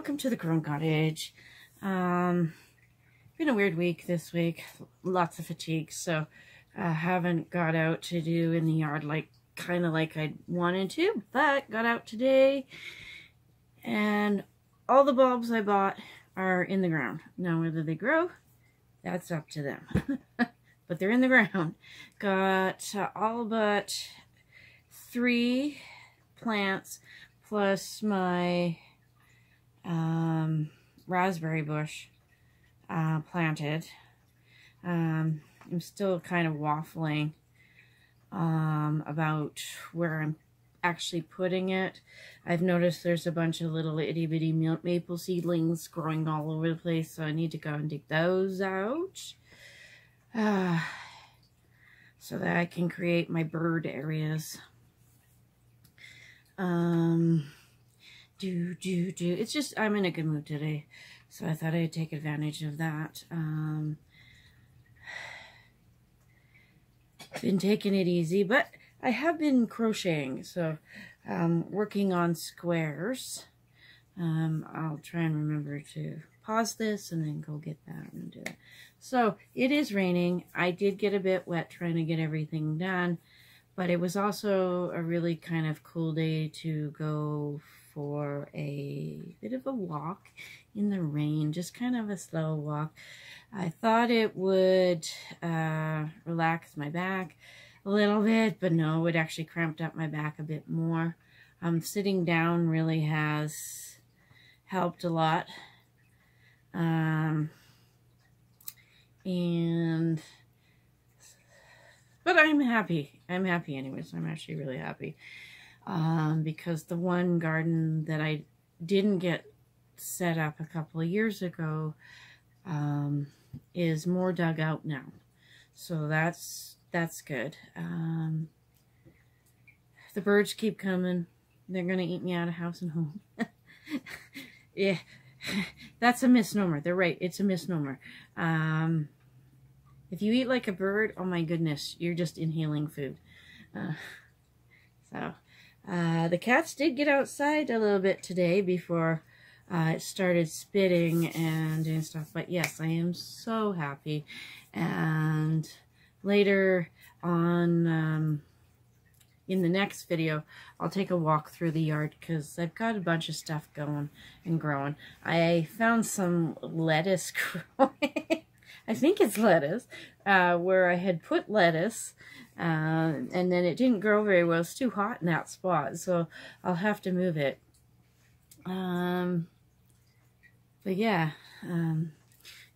welcome to the Grown Cottage. Been a weird week this week, lots of fatigue, so I haven't got out to do in the yard kind of like I wanted to, but got out today and all the bulbs I bought are in the ground. Now whether they grow, that's up to them, but they're in the ground. Got all but 3 plants plus my raspberry bush planted. I'm still kind of waffling about where I'm actually putting it. I've noticed there's a bunch of little itty-bitty maple seedlings growing all over the place, so I need to go and dig those out so that I can create my bird areas. It's just, I'm in a good mood today, so I thought I'd take advantage of that. Been taking it easy, but I have been crocheting, so working on squares. I'll try and remember to pause this and then go get that and do it. So it is raining. I did get a bit wet trying to get everything done, but it was also a really kind of cool day to go for a bit of a walk in the rain, just kind of a slow walk. I thought it would relax my back a little bit, but no, it actually cramped up my back a bit more. Sitting down really has helped a lot. But I'm happy. I'm happy anyways. I'm actually really happy. Because the one garden that I didn't get set up a couple of years ago is more dug out now. So that's good. The birds keep coming. They're going to eat me out of house and home. Yeah, that's a misnomer. They're right. It's a misnomer. If you eat like a bird, oh my goodness, you're just inhaling food. The cats did get outside a little bit today before it started spitting and doing stuff. But yes, I am so happy. And later on in the next video, I'll take a walk through the yard because I've got a bunch of stuff going and growing. I found some lettuce growing. I think it's lettuce, where I had put lettuce, and then it didn't grow very well. It's too hot in that spot, so I'll have to move it. But yeah,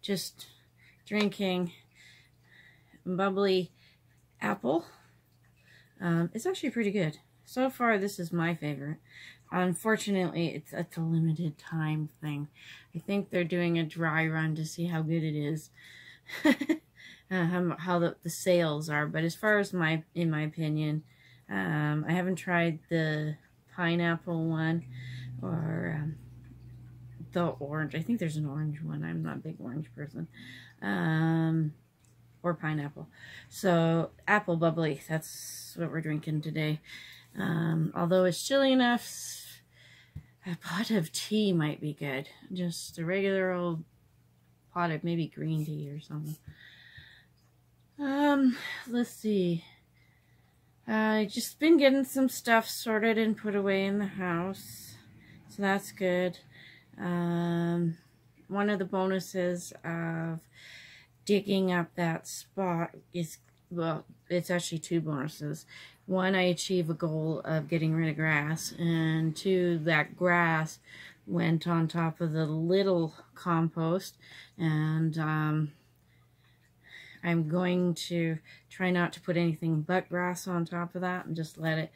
just drinking bubbly apple. It's actually pretty good. So far, this is my favorite. Unfortunately, it's a limited time thing. I think they're doing a dry run to see how good it is. How the sales are. But as far as in my opinion, I haven't tried the pineapple one or the orange. I think there's an orange one. I'm not a big orange person. Or pineapple. So apple bubbly, that's what we're drinking today. Although it's chilly enough, a pot of tea might be good. Just a regular old pot of maybe green tea or something. Let's see. I just been getting some stuff sorted and put away in the house, so that's good. One of the bonuses of digging up that spot is, well, it's actually 2 bonuses. 1, I achieve a goal of getting rid of grass, and 2, that grass went on top of the little compost, and I'm going to try not to put anything but grass on top of that and just let it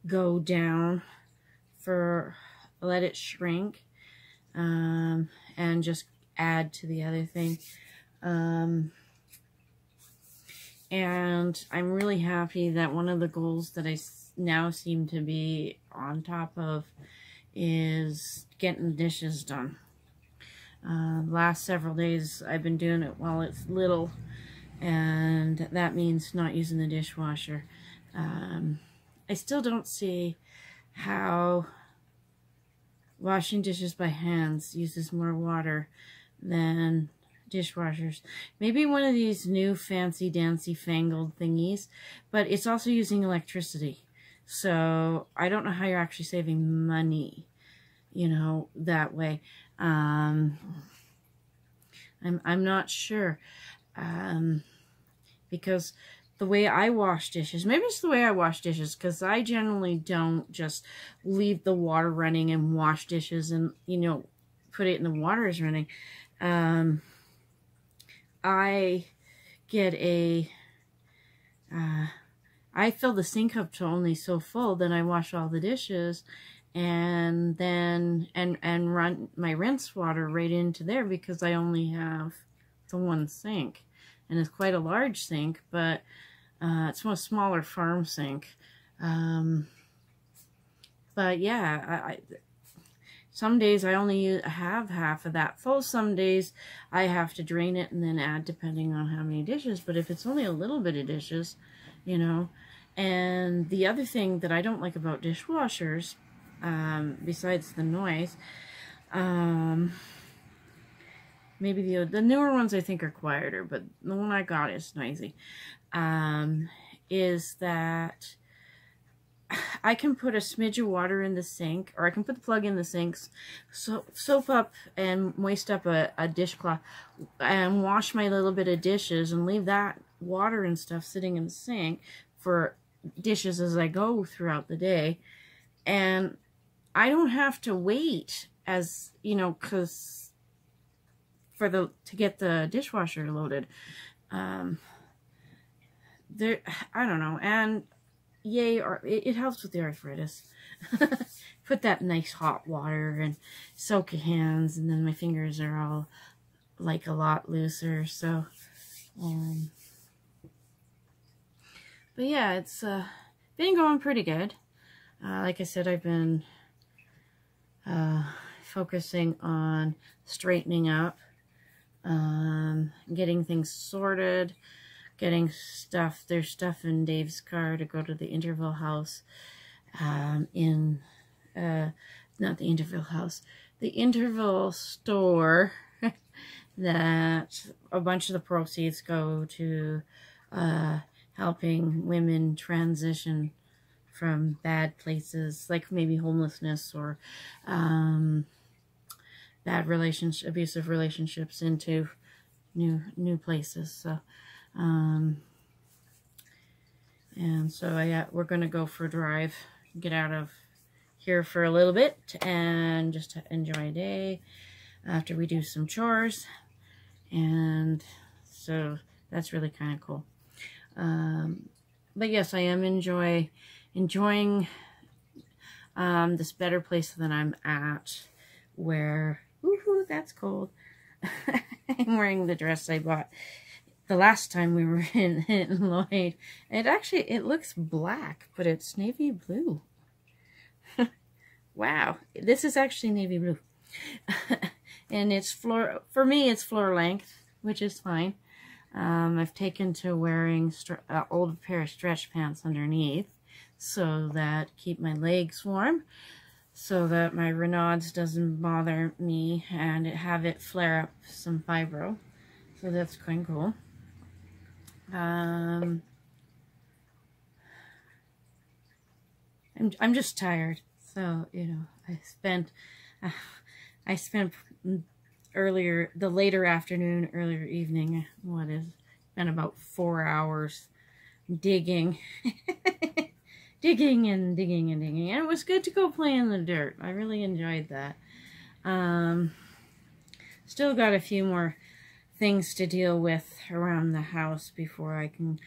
go down let it shrink, and just add to the other thing. And I'm really happy that one of the goals that I now seem to be on top of is getting the dishes done. Last several days I've been doing it while it's little, and that means not using the dishwasher. I still don't see how washing dishes by hands uses more water than dishwashers. Maybe one of these new fancy dancy fangled thingies, but it's also using electricity. So I don't know how you're actually saving money, you know, that way. I'm not sure. Because the way I wash dishes, maybe it's the way I wash dishes, because I generally don't just leave the water running and wash dishes and, you know, put it in the water is running. I get I fill the sink up to only so full, then I wash all the dishes and then, and run my rinse water right into there because I only have the one sink. And it's quite a large sink, but it's a smaller farm sink. But yeah, some days I only have half of that full. Some days I have to drain it and then add depending on how many dishes. But if it's only a little bit of dishes, you know. And the other thing that I don't like about dishwashers, besides the noise, maybe the newer ones I think are quieter, but the one I got is noisy, is that I can put a smidge of water in the sink, or I can put the plug in the sinks, soap up and moist up a dishcloth, and wash my little bit of dishes and leave that water and stuff sitting in the sink for dishes as I go throughout the day. And I don't have to wait, as, you know, because to get the dishwasher loaded. I don't know, and yay, or it helps with the arthritis. Put that nice hot water and soak your hands, and then my fingers are all like a lot looser. So, but yeah, it's been going pretty good. Like I said, I've been focusing on straightening up, getting things sorted, getting stuff. There's stuff in Dave's car to go to the interval house, not the interval house, the interval store, that a bunch of the proceeds go to helping women transition from bad places, like maybe homelessness or bad abusive relationships, into new places. So and so we're gonna go for a drive, get out of here for a little bit, and just enjoy a day after we do some chores. And so that's really kind of cool. But yes, I am enjoying this better place than I'm at, where, woohoo, that's cold. I'm wearing the dress I bought the last time we were in Lloyd. It looks black, but it's navy blue. Wow, this is actually navy blue. And it's for me, it's floor length, which is fine. I've taken to wearing an old pair of stretch pants underneath, so that keep my legs warm, so that my Raynaud's doesn't bother me and have it flare up some fibro. So that's quite cool. I'm just tired. So, you know, I spent later afternoon, earlier evening, been about 4 hours digging, digging and digging and digging. And it was good to go play in the dirt. I really enjoyed that. Still got a few more things to deal with around the house before I can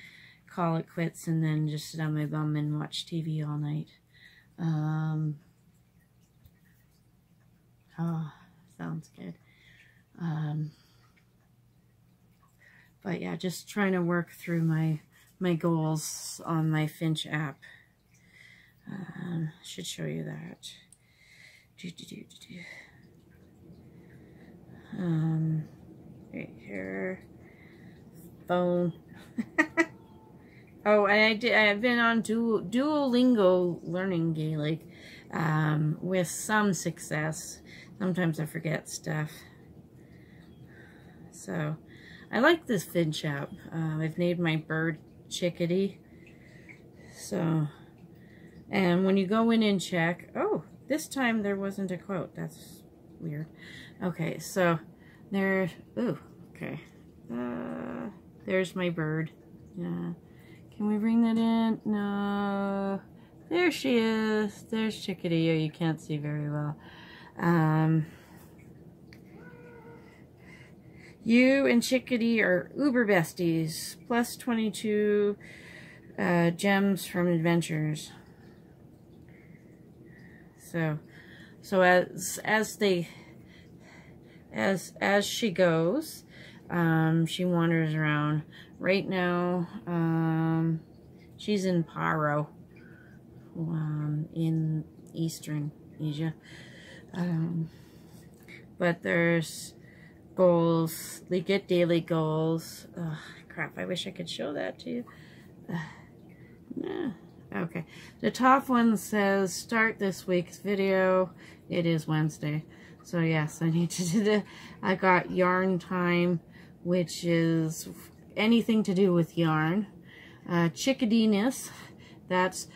call it quits and then just sit on my bum and watch TV all night. Oh, sounds good. But yeah, just trying to work through my goals on my Finch app. Should show you that. Right here. Phone. Oh, and I've been on Duolingo learning Gaelic. with some success. Sometimes I forget stuff. So I like this finch app. I've named my bird Chickadee. So, and when you go in and check, oh, this time there wasn't a quote. That's weird. Okay, so there, ooh, okay. There's my bird. Can we bring that in? No. There she is. There's Chickadee. Oh, you can't see very well. You and Chickadee are uber besties. Plus 22 gems from adventures. So as she goes, she wanders around. Right now, she's in Paro, in Eastern Asia. But there's goals. They get daily goals. Ugh, crap, I wish I could show that to you. Nah. Okay, the top one says start this week's video. It is Wednesday, so yes, I need to do that. I got yarn time, which is anything to do with yarn. Chickadeeness, that's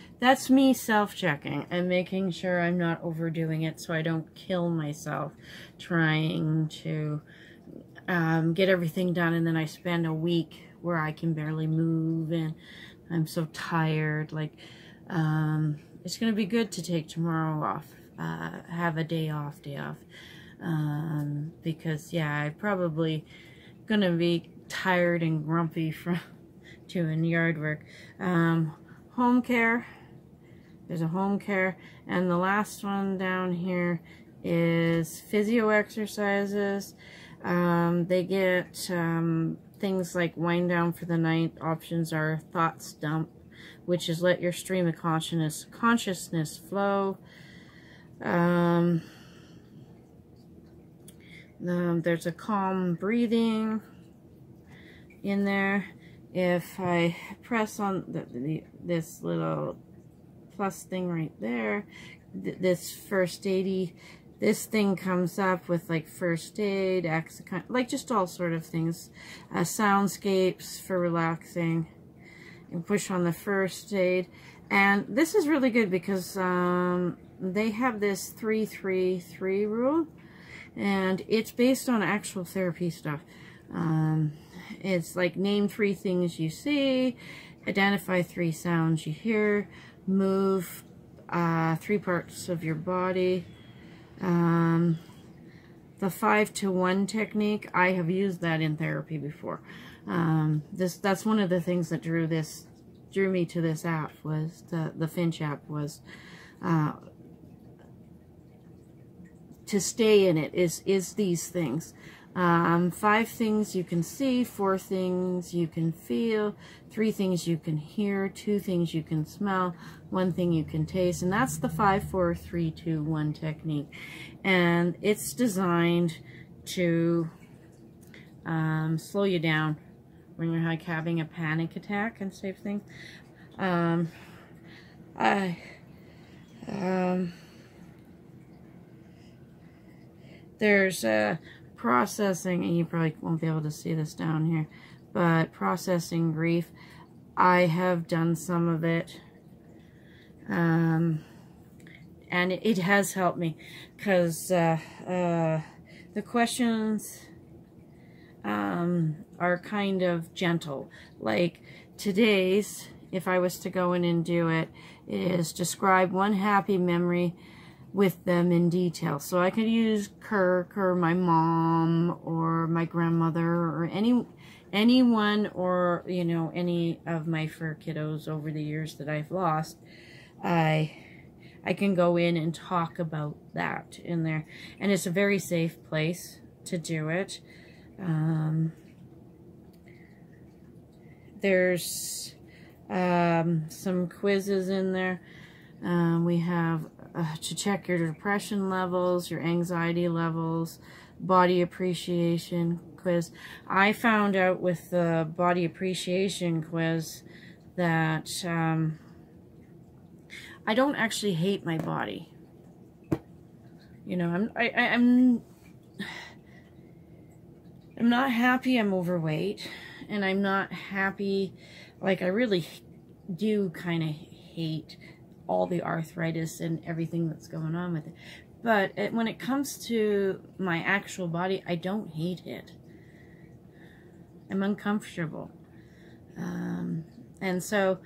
me self-checking and making sure I'm not overdoing it so I don't kill myself trying to get everything done, and then I spend a week where I can barely move and I'm so tired. Like, it's going to be good to take tomorrow off, have a day off, because, yeah, I'm probably going to be tired and grumpy from doing yard work. Home care, there's a home care, and the last one down here is physio exercises. They get things like wind down for the night. Options are thoughts dump, which is let your stream of consciousness flow. There's a calm breathing in there. If I press on this little plus thing right there, this first aid, this thing comes up with like first aid, like just all sort of things. Soundscapes for relaxing. And push on the first aid. And this is really good because they have this 3-3-3 rule. And it's based on actual therapy stuff. It's like name 3 things you see, identify 3 sounds you hear, move 3 parts of your body. The 5-to-1 technique, I have used that in therapy before. That's one of the things that drew me to this app, was the Finch app, was to stay in it is these things. 5 things you can see, 4 things you can feel, 3 things you can hear, 2 things you can smell, 1 thing you can taste, and that's the 5-4-3-2-1 technique. And it's designed to slow you down when you're like having a panic attack and save things. There's processing, and you probably won't be able to see this down here, but processing grief. I have done some of it, and it has helped me, because the questions are kind of gentle. Like today's, if I was to go in and do it, is describe 1 happy memory with them in detail. So I could use Kirk or my mom or my grandmother or anyone, or you know, any of my fur kiddos over the years that I've lost. I can go in and talk about that in there, and it's a very safe place to do it. There's some quizzes in there. We have to check your depression levels, your anxiety levels, body appreciation quiz. I found out with the body appreciation quiz that I don't actually hate my body. You know, I'm not happy I'm overweight, and I'm not happy, like I really do kind of hate all the arthritis and everything that's going on with it. But when it comes to my actual body, I don't hate it. I'm uncomfortable. And so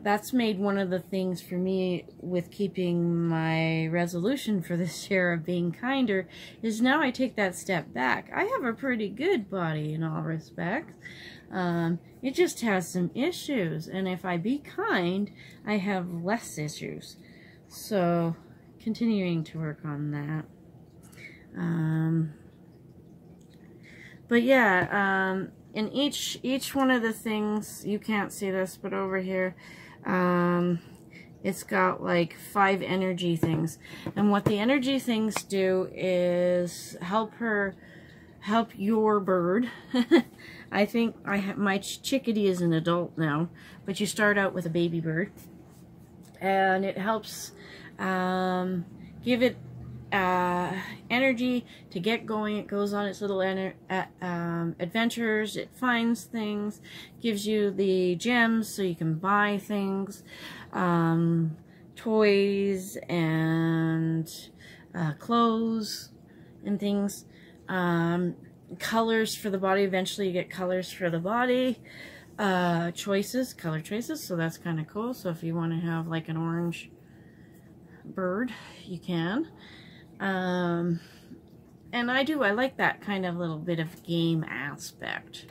that's made one of the things for me with keeping my resolution for this year of being kinder, is now I take that step back. I have a pretty good body in all respects. It just has some issues, and if I be kind, I have less issues. So continuing to work on that. But yeah, in each one of the things, you can't see this, but over here, it's got like 5 energy things. And what the energy things do is help your bird. I think my chickadee is an adult now, but you start out with a baby bird, and it helps give it energy to get going. It goes on its little adventures. It finds things, gives you the gems so you can buy things, toys and clothes and things, colors for the body. Eventually you get colors for the body, color choices, so that's kind of cool. So if you want to have like an orange bird, you can. And I like that kind of little bit of game aspect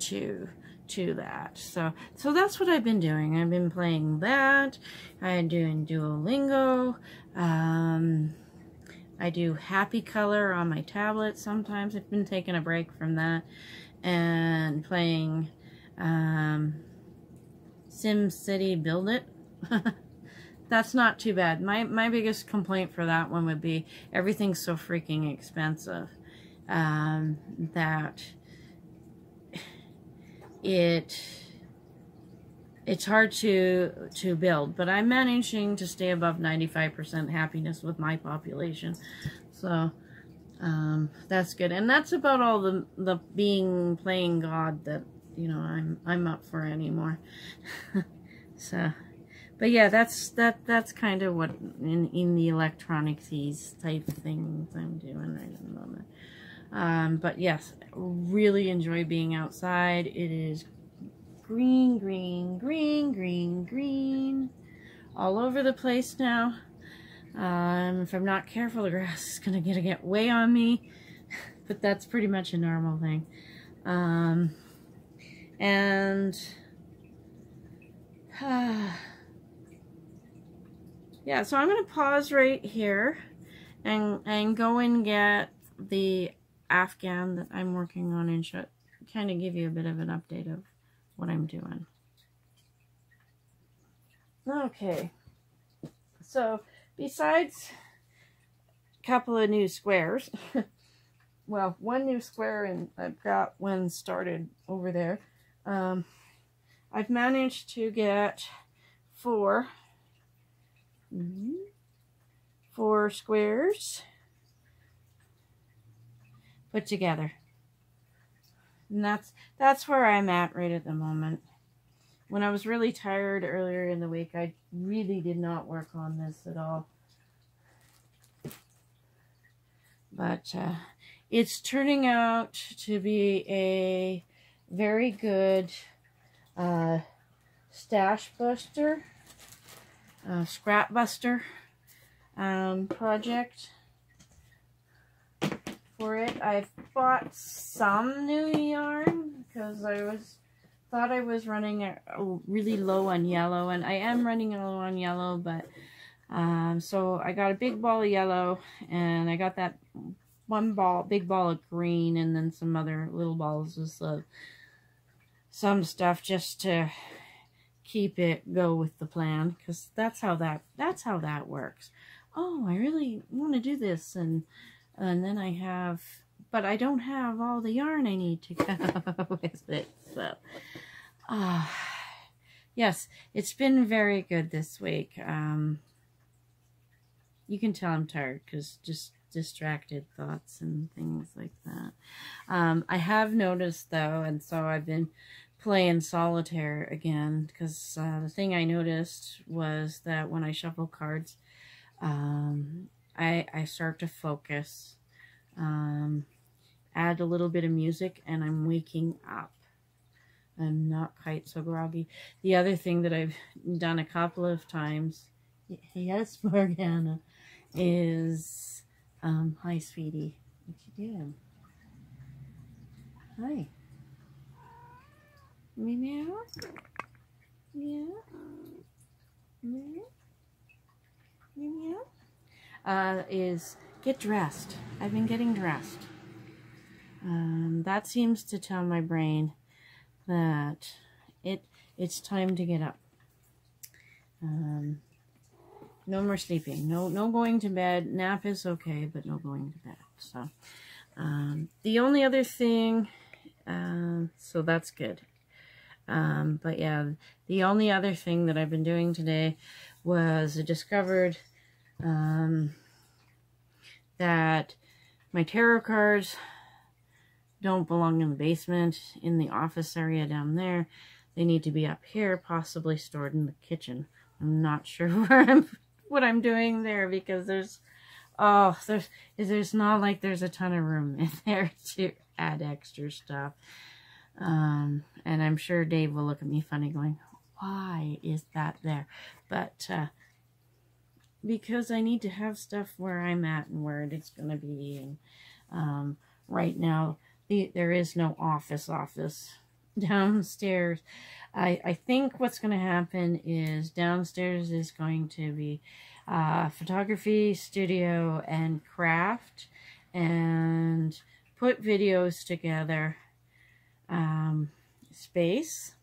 to that. So that's what I've been doing. I've been playing that. I'm doing Duolingo. I do Happy Color on my tablet sometimes. I've been taking a break from that and playing SimCity Build It. That's not too bad. My biggest complaint for that one would be everything's so freaking expensive that it's hard to build. But I'm managing to stay above 95% happiness with my population, so that's good. And that's about all the playing God that, you know, I'm up for anymore. So. But yeah, that's kind of what in the electronic keys type things I'm doing right at the moment. But yes, really enjoy being outside. It is green, green, green, green, green, all over the place now. If I'm not careful, the grass is gonna get way on me, but that's pretty much a normal thing. Yeah, so I'm going to pause right here and go and get the afghan that I'm working on and kind of give you a bit of an update of what I'm doing. Okay, so besides a couple of new squares, well, one new square, and I've got one started over there, I've managed to get 4 squares put together, and that's where I'm at right at the moment. When I was really tired earlier in the week, I really did not work on this at all, but it's turning out to be a very good stash buster, scrap buster project for it. I've bought some new yarn because I thought I was running really low on yellow, and I am running low on yellow, but so I got a big ball of yellow, and I got that big ball of green, and then some other little balls of some stuff just to keep it go with the plan, because that's how that works. Oh, I really want to do this, and then but I don't have all the yarn I need to go with it. So yes, it's been very good this week. you can tell I'm tired because just distracted thoughts and things like that. I have noticed though, and so I've been playing solitaire again, because the thing I noticed was that when I shuffle cards, I start to focus, add a little bit of music, and I'm waking up. I'm not quite so groggy. The other thing that I've done a couple of times, yes, Morgana, is, hi, sweetie. What you doing? Hi. Meow. Meow. Meow. Meow. Is get dressed. I've been getting dressed. That seems to tell my brain that it's time to get up. No more sleeping. No going to bed. Nap is okay, but no going to bed. So the only other thing, so that's good. But yeah, the only other thing that I've been doing today was I discovered that my tarot cards don't belong in the basement, in the office area down there. They need to be up here, possibly stored in the kitchen. I'm not sure what I'm doing there, because there's not like there's a ton of room in there to add extra stuff. And I'm sure Dave will look at me funny going, why is that there? But because I need to have stuff where I'm at and where it's going to be. And right now, there is no office downstairs. I think what's going to happen is downstairs is going to be photography, studio, and craft, and put videos together space.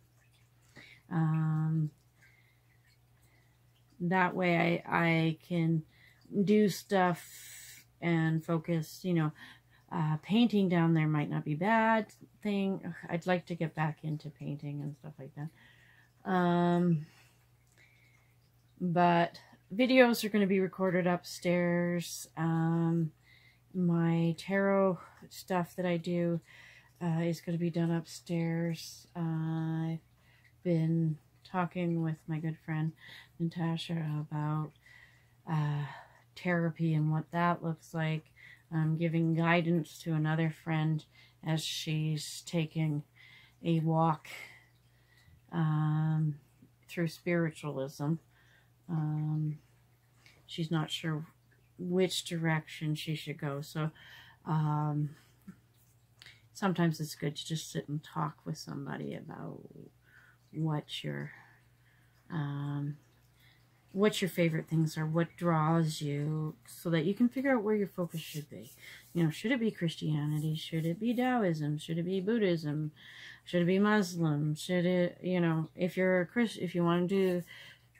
That way I can do stuff and focus, you know. Painting down there might not be a bad thing. I'd like to get back into painting and stuff like that. But videos are going to be recorded upstairs. My tarot stuff that I do is going to be done upstairs. I've been talking with my good friend Natasha about therapy and what that looks like. I'm giving guidance to another friend as she's taking a walk through spiritualism. She's not sure which direction she should go, so sometimes it's good to just sit and talk with somebody about what your favorite things are, what draws you, so that you can figure out where your focus should be. You know, should it be Christianity? Should it be Taoism? Should it be Buddhism? Should it be Muslim? Should it, you know, if you're a Christian, if you want to do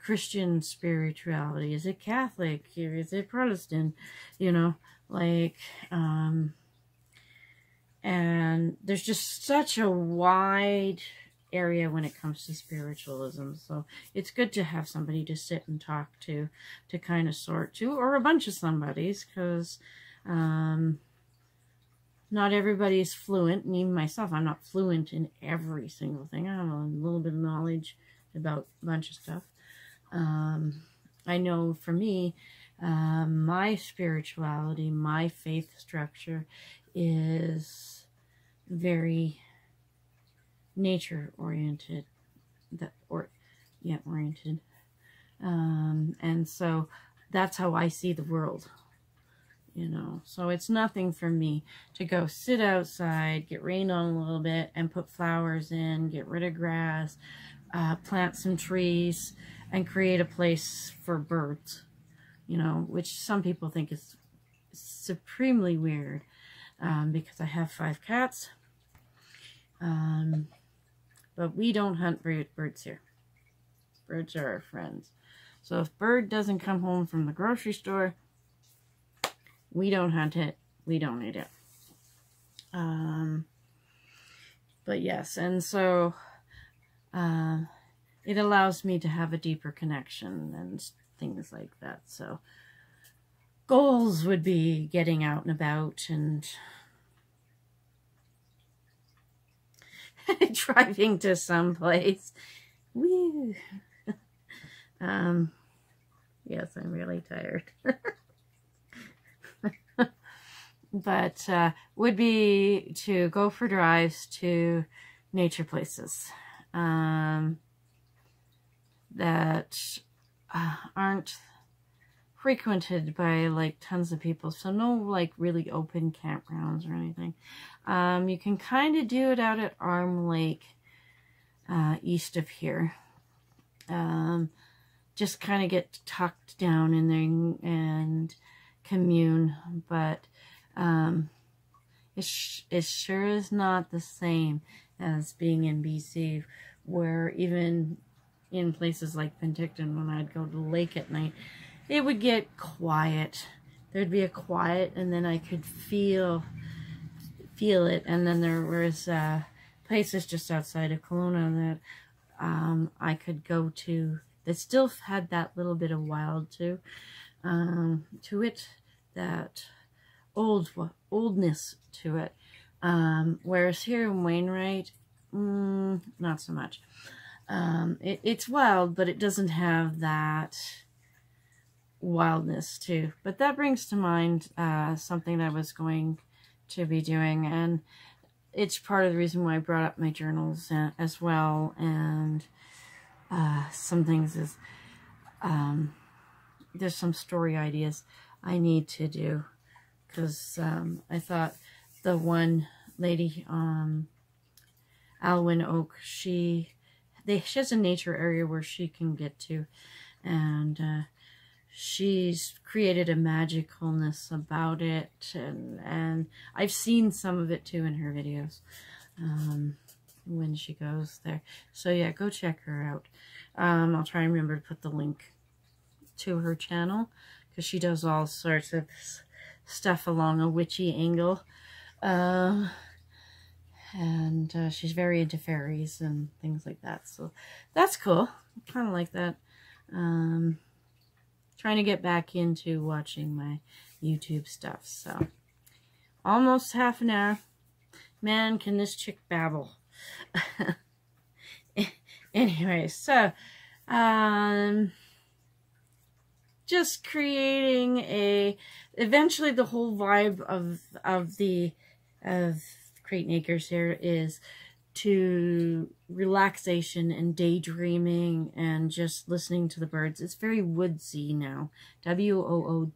Christian spirituality, is it Catholic? Is it Protestant? You know, like, and there's just such a wide area when it comes to spiritualism, so it's good to have somebody to sit and talk to kind of sort to, or a bunch of somebodies, because not everybody's fluent, and even myself, I'm not fluent in every single thing. I have a little bit of knowledge about a bunch of stuff. I know for me, my spirituality, my faith structure is very nature oriented, oriented, and so that's how I see the world, you know. So it's nothing for me to go sit outside, get rained on a little bit, and put flowers in, get rid of grass, plant some trees, and create a place for birds, you know, which some people think is supremely weird, because I have 5 cats. But we don't hunt birds here. Birds are our friends. So if bird doesn't come home from the grocery store, we don't hunt it. We don't eat it. But yes, and so it allows me to have a deeper connection and things like that. So goals would be getting out and about and driving to someplace. Woo! Yes, I'm really tired. But would be to go for drives to nature places that aren't frequented by like tons of people, so no like really open campgrounds or anything. You can kind of do it out at Arm Lake east of here. Just kind of get tucked down in there and commune, but it sure is not the same as being in BC, where even in places like Penticton, when I'd go to the lake at night, it would get quiet. There'd be a quiet, and then I could feel it. And then there was places just outside of Kelowna that I could go to that still had that little bit of wild to it, that oldness to it. Whereas here in Wainwright, not so much. It's wild, but it doesn't have that wildness too. But that brings to mind something that I was going to be doing, and it's part of the reason why I brought up my journals as well. And some things is there's some story ideas I need to do, because I thought the one lady, Alwyn Oak, she has a nature area where she can get to, and she's created a magicalness about it, and I've seen some of it too in her videos when she goes there. So yeah, go check her out. I'll try and remember to put the link to her channel, because she does all sorts of stuff along a witchy angle, and she's very into fairies and things like that, so that's cool. Kind of like that. Trying to get back into watching my YouTube stuff. So almost half an hour. Man, can this chick babble. Anyway, so just creating eventually the whole vibe of Creating Acres here is to relaxation and daydreaming and just listening to the birds. It's very woodsy now, W-O-O-D-S-Y,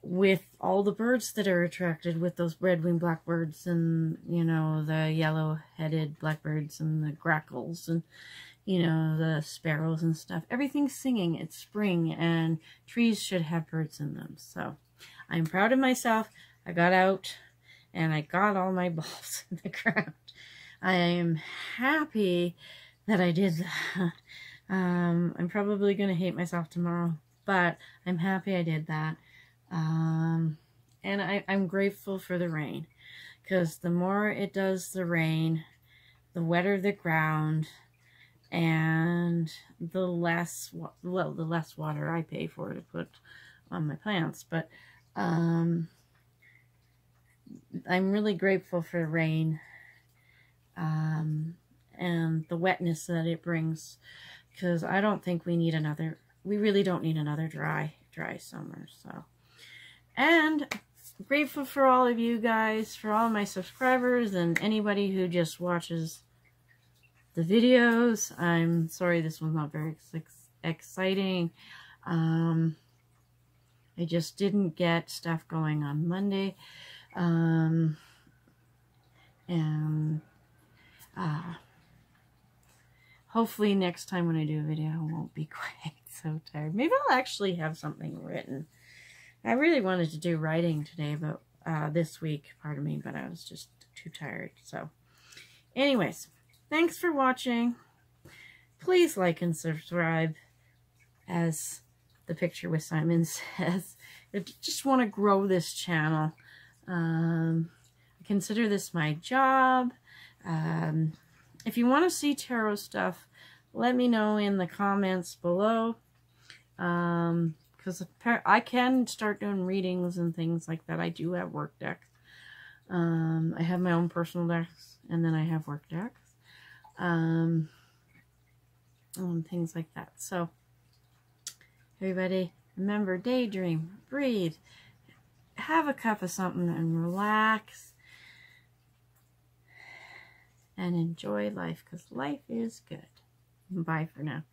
with all the birds that are attracted, with those red-winged blackbirds and, you know, the yellow-headed blackbirds and the grackles and, you know, the sparrows and stuff. Everything's singing. It's spring, and trees should have birds in them. So I'm proud of myself. I got out and I got all my balls in the ground. I am happy that I did that. I'm probably going to hate myself tomorrow, but I'm happy I did that. And I'm grateful for the rain, because the more it does the rain, the wetter the ground, and the less water I pay for to put on my plants. But I'm really grateful for rain, and the wetness that it brings, because I don't think we really don't need another dry summer. So, and grateful for all of you guys, for all my subscribers, and anybody who just watches the videos. I'm sorry this one's not very exciting. I just didn't get stuff going on Monday. And hopefully next time when I do a video I won't be quite so tired. Maybe I'll actually have something written. I really wanted to do writing today, but this week, pardon me, but I was just too tired. So anyways, thanks for watching. Please like and subscribe, as the picture with Simon says. I just want to grow this channel. I consider this my job. If you want to see tarot stuff, let me know in the comments below, because because I can start doing readings and things like that. I do have work decks. I have my own personal decks, and then I have work decks. And things like that. So, everybody, remember, daydream, breathe, have a cup of something and relax and enjoy life, because life is good. Bye for now.